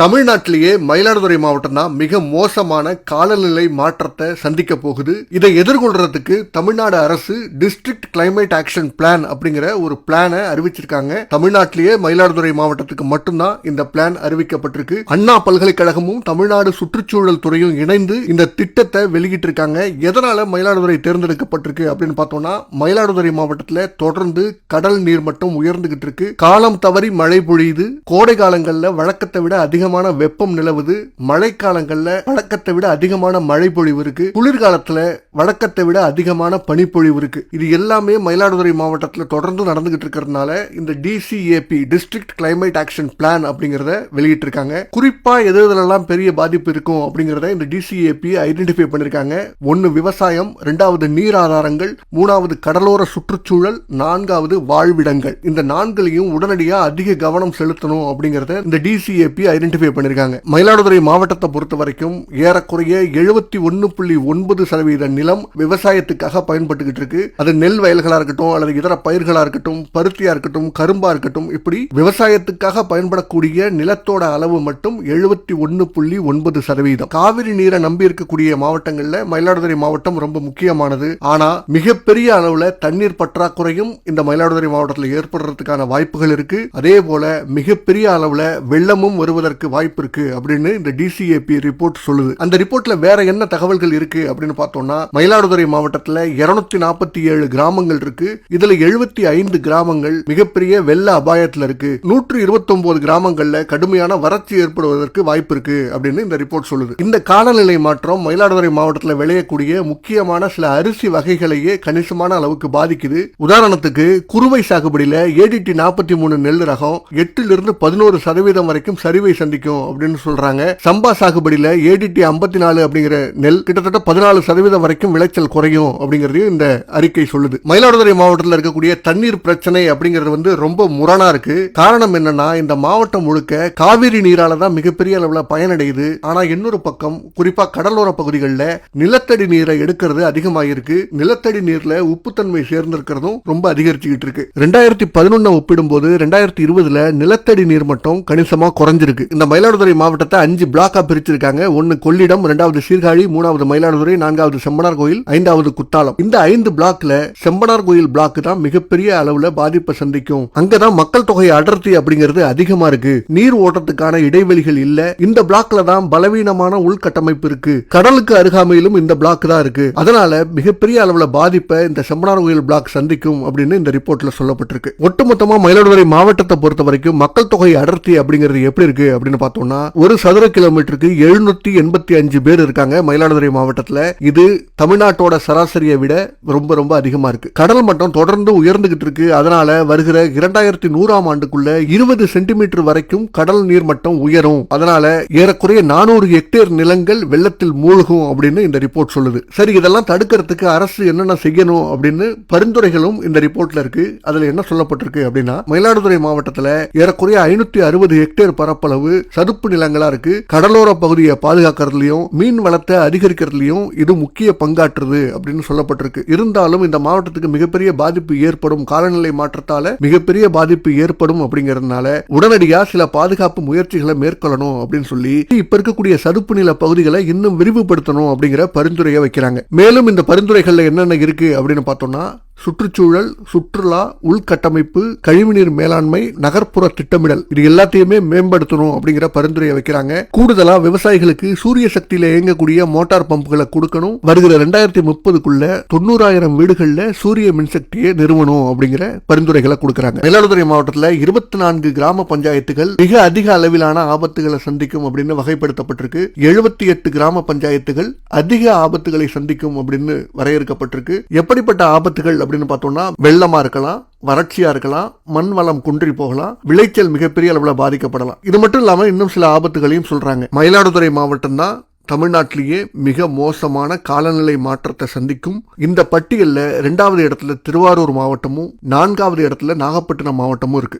தமிழ்நாட்டிலேயே மயிலாடுதுறை மாவட்டம் தான் மிக மோசமான காலநிலை மாற்றத்தை சந்திக்க போகுது. இதை எதிர்கொள்றதுக்கு தமிழ்நாடு அரசு டிஸ்ட்ரிக்ட் கிளைமேட் ஆக்ஷன் பிளான் அப்படிங்கிற ஒரு பிளானை அறிவிச்சிருக்காங்க. தமிழ்நாட்டிலேயே மயிலாடுதுறை மாவட்டத்துக்கு மட்டும்தான் இந்த பிளான் அறிவிக்கப்பட்டிருக்கு. அண்ணா பல்கலைக்கழகமும் தமிழ்நாடு சுற்றுச்சூழல் துறையும் இணைந்து இந்த திட்டத்தை வெளியிட்டு இருக்காங்க. எதனால மயிலாடுதுறை தேர்ந்தெடுக்கப்பட்டிருக்கு அப்படின்னு பார்த்தோம்னா, மயிலாடுதுறை மாவட்டத்தில் தொடர்ந்து கடல் நீர் மட்டம் உயர்ந்துகிட்டு இருக்கு. காலம் தவறி மழை பொழியுது. கோடை காலங்களில் வழக்கத்தை விட அதிகமான வெப்பம் நிலவுது. மழைக்காலங்கள்ல வழக்கத்தை விட அதிகமான மழை பொழிவு இருக்கு. குளிர்காலத்துல வழக்கத்தை விட அதிகமான பனிப்பொழிவு இருக்கு. இது எல்லாமே மயிலாடுதுறை மாவட்டத்தில் தொடர்ந்து நடந்துகிட்டு இருக்கிறதுனால இந்த டிசிஏபி டிஸ்ட்ரிக்ட் கிளைமேட் ஆக்ஷன் பிளான் அப்படிங்கறத வெளியிட்டு இருக்காங்க. குறிப்பா எதுலாம் பெரிய பாதிப்பு இருக்கும் அப்படிங்கறத இந்த டிசிஏபி ஐடென்டிஃபை பண்ணிருக்காங்க. ஒன்னு விவசாயம், இரண்டாவது நீர் ஆதாரங்கள், மூணாவது கடலோர சுற்றுச்சூழல், நான்காவது வாழ்விடங்கள். இந்த நான்களையும் உடனடியா அதிக கவனம் செலுத்தணும் அப்படிங்கறத இந்த டிசிஏபி ஐடென்டிஃபை பண்ணிருக்காங்க. மயிலாடுதுறை மாவட்டத்தை பொறுத்த வரைக்கும் ஏறக்குறைய 71.9% நிலம் விவசாயத்துக்காக பயன்பட்டுகிட்டு இருக்கு. அது நெல் வயல்களா இருக்கட்டும், அல்லது இதர பயிர்களா இருக்கட்டும், பருத்தியா இருக்கட்டும், கரும்பா இருக்கட்டும், இப்படி விவசாயத்துக்காக பயன்படக்கூடிய நிலத்தோட அளவு மட்டும் 71.9%. காவிரி நீரை நம்பி இருக்கக்கூடிய மாவட்டங்கள்ல மயிலாடுதுறை மாவட்டம் ரொம்ப முக்கியமானது. ஆனா மிகப்பெரிய அளவுல தண்ணீர் பற்றாக்குறையும் இந்த மயிலாடுதுறை மாவட்டத்தில் ஏற்படுறதுக்கான வாய்ப்புகள் இருக்கு. அதே போல மிகப்பெரிய அளவுல வெள்ளமும் வருவதற்கு வாய்ப்பு இருக்கு அப்படின்னு இந்த டிசிஏபி ரிப்போர்ட் சொல்லுது. அந்த ரிப்போர்ட்ல வேற என்ன தகவல்கள் இருக்கு அப்படின்னு பார்த்தோம்னா, மயிலாடுதுறை மாவட்டத்தில் 247 கிராமங்கள் இருக்கு. இதுல 75 கிராமங்கள் மிகப்பெரிய வெள்ள அபாயத்தில் இருக்கு. 129 கிராமங்கள்ல கடுமையான வறட்சி ஏற்படுவதற்கு வாய்ப்பு இருக்கு அப்படின்னு இந்த ரிப்போர்ட் சொல்லுது. இந்த காலநிலை மாற்றம் மயிலாடுதுறை மாவட்டத்தில் விளையக்கூடிய முக்கியமான சில அரிசி வகைகளையே கணிசமான அளவுக்கு பாதிக்குது. உதாரணத்துக்கு குறுவை சாகுபடியில ஏடிடி 43 நெல் ரகம் 8-11% வரைக்கும் சரிவை சந்திக்கும் அப்படின்னு சொல்றாங்க. சம்பா சாகுபடியில ஏடிடி 54 அப்படிங்கிற நெல் கிட்டத்தட்ட 14% வரைக்கும் விளைச்சல் குறையும் அப்படிங்கறதையும் இந்த அறிக்கை சொல்லுது. மயிலாடுதுறை மாவட்டத்தில் இருக்கக்கூடிய தண்ணீர் பிரச்சனை அப்படிங்கிறது ரொம்ப முரணா இருக்கு. காரணம் என்னன்னா, இந்த மாவட்டம் முழுக்க காவிரி நீரால தான் மிகப்பெரிய அளவுல பயனடையுது. ஆனா இன்னொரு பக்கம் குறிப்பா கடலோர பகுதிகளில் நிலத்தடி நீரை எடுக்கிறது அதிகமாயிருக்கு. நிலத்தடி நீர்ல உப்புத்தன்மை சேர்ந்திருக்கிறதும் ரொம்ப அதிகரிச்சுக்கிட்டு இருக்கு. 2011 ஒப்பிடும்போது 2020 நிலத்தடி நீர் மட்டும் கணிசமா குறைஞ்சிருக்கு. இந்த மயிலாடுதுறை மாவட்டத்தை 5 பிளாக்கா பிரிச்சிருக்காங்க. 1 கொள்ளிடம், 2வது சீர்காழி, 3வது மயிலாடுதுறை, 4வது செம்பனார் கோயில், 5வது குத்தாலம். இந்த 5 பிளாக்ல செம்பனார் கோயில் பிளாக் தான் மிகப்பெரிய அளவுல பாதிப்பை சந்திக்கும். அங்கதான் மக்கள் தொகை அடர்த்தி அப்படிங்கிறது அதிகமா இருக்கு. நீர் ஓட்டத்துக்கான இடைவெளிகள் இல்ல. இந்த பிளாக்ல தான் பலவீனமான உள்கட்டமைப்பு இருக்கு. கடலுக்கு அருகாமையிலும் இந்த பிளாக் தான் இருக்கு. அதனால மிகப்பெரிய அளவுல பாதிப்பை இந்த செம்பனார் கோயில் பிளாக் சந்திக்கும் அப்படின்னு இந்த ரிப்போர்ட்ல சொல்லப்பட்டிருக்கு. ஒட்டுமொத்தமா மயிலாடுதுறை மாவட்டத்தை பொறுத்த வரைக்கும் மக்கள் தொகை அடர்த்தி அப்படிங்கிறது எப்படி இருக்கு அப்படின்னு பார்த்தோம்னா, ஒரு சதுர கிலோமீட்டருக்கு 785 பேர் இருக்காங்க மயிலாடுதுறை மாவட்டத்தில். இது தமிழ்நாட்டோட சராசரியை விட ரொம்ப ரொம்ப அதிகமா இருக்கு. கடல் மட்டம் தொடர்ந்து உயர்ந்துகிட்டு இருக்கு. அதனால வருகிற 2100 ஆண்டுக்குள்ள 20 சென்டிமீட்டர் வரைக்கும் கடல் நீர் மட்டம் உயரும். அதனால ஏறக்குறைய 400 ஹெக்டேர் நிலங்கள் வெள்ளத்தில் மூழ்கும் அப்படின்னு இந்த ரிப்போர்ட் சொல்லுது. சரி, இதெல்லாம் தடுக்கிறதுக்கு அரசு என்னென்ன செய்யணும் அப்படின்னு பரிந்துரைகளும் இந்த ரிப்போர்ட்ல இருக்கு. அதுல என்ன சொல்லப்பட்டிருக்கு அப்படின்னா, மயிலாடுதுறை மாவட்டத்தில் ஏறக்குறைய 560 ஹெக்டேர் பரப்பளவு சதுப்பு நிலங்களா இருக்கு. கடலோர பகுதியை பாதுகாக்கிறதுலயும் மீன் வளத்தை அதிகரிக்கிறதுலயும் இது முக்கிய பங்காற்றுது அப்படின்னு சொல்லப்பட்டிருக்கு. இருந்தாலும் இந்த மாவட்டத்துக்கு மிகப்பெரிய பாதிப்பு ஏற்படும், காலநிலை மாற்றத்தால மிகப்பெரிய பாதிப்பு ஏற்படும் அப்படிங்கறதுனால உடனடியா சில பாதுகாப்பு முயற்சிகளை மேற்கொள்ளணும் அப்படின்னு சொல்லி இப்ப இருக்கக்கூடிய சதுப்பு நில பகுதிகளை இன்னும் விரிவுபடுத்தணும் அப்படிங்கிற பரிந்துரையை வைக்கிறாங்க. மேலும் இந்த பரிந்துரைகள்ல என்னென்ன இருக்கு அப்படின்னு பார்த்தோம்னா, சுற்றுச்சூழல், சுற்றுலா, உள்கட்டமைப்பு, கழிவுநீர் மேலாண்மை, நகர்ப்புற திட்டமிடல், இது எல்லாத்தையுமே மேம்படுத்தணும் அப்படிங்கிற பரிந்துரையை வைக்கிறாங்க. கூடுதலா விவசாயிகளுக்கு சூரிய சக்தியில இயங்கக்கூடிய மோட்டார் பம்புகளை கொடுக்கணும். வருகிற 2030க்குள்ள 90,000 வீடுகள்ல சூரிய மின்சக்தியை நிறுவனம் அப்படிங்கிற பரிந்துரைகளை கொடுக்கறாங்க. மயிலாடுதுறை மாவட்டத்தில் 24 கிராம பஞ்சாயத்துகள் மிக அதிக அளவிலான ஆபத்துகளை சந்திக்கும் அப்படின்னு வகைப்படுத்தப்பட்டிருக்கு. 78 கிராம பஞ்சாயத்துகள் அதிக ஆபத்துகளை சந்திக்கும் அப்படின்னு வரையறுக்கப்பட்டிருக்கு. எப்படிப்பட்ட ஆபத்துகள் அப்படின்னு பார்த்தோம்னா, வெள்ளமா இருக்கலாம், வறட்சியா இருக்கலாம், மண் வளம் குன்றி போகலாம், விளைச்சல் மிகப்பெரிய அளவுல பாதிக்கப்படலாம். இது மட்டும் இல்லாம இன்னும் சில ஆபத்துகளையும் சொல்றாங்க. மயிலாடுதுறை மாவட்டம் தான் தமிழ்நாட்டிலேயே மிக மோசமான காலநிலை மாற்றத்தை சந்திக்கும். இந்த பட்டியலில் 2வது இடத்துல திருவாரூர் மாவட்டமும் 4வது இடத்துல நாகப்பட்டினம் மாவட்டமும் இருக்கு.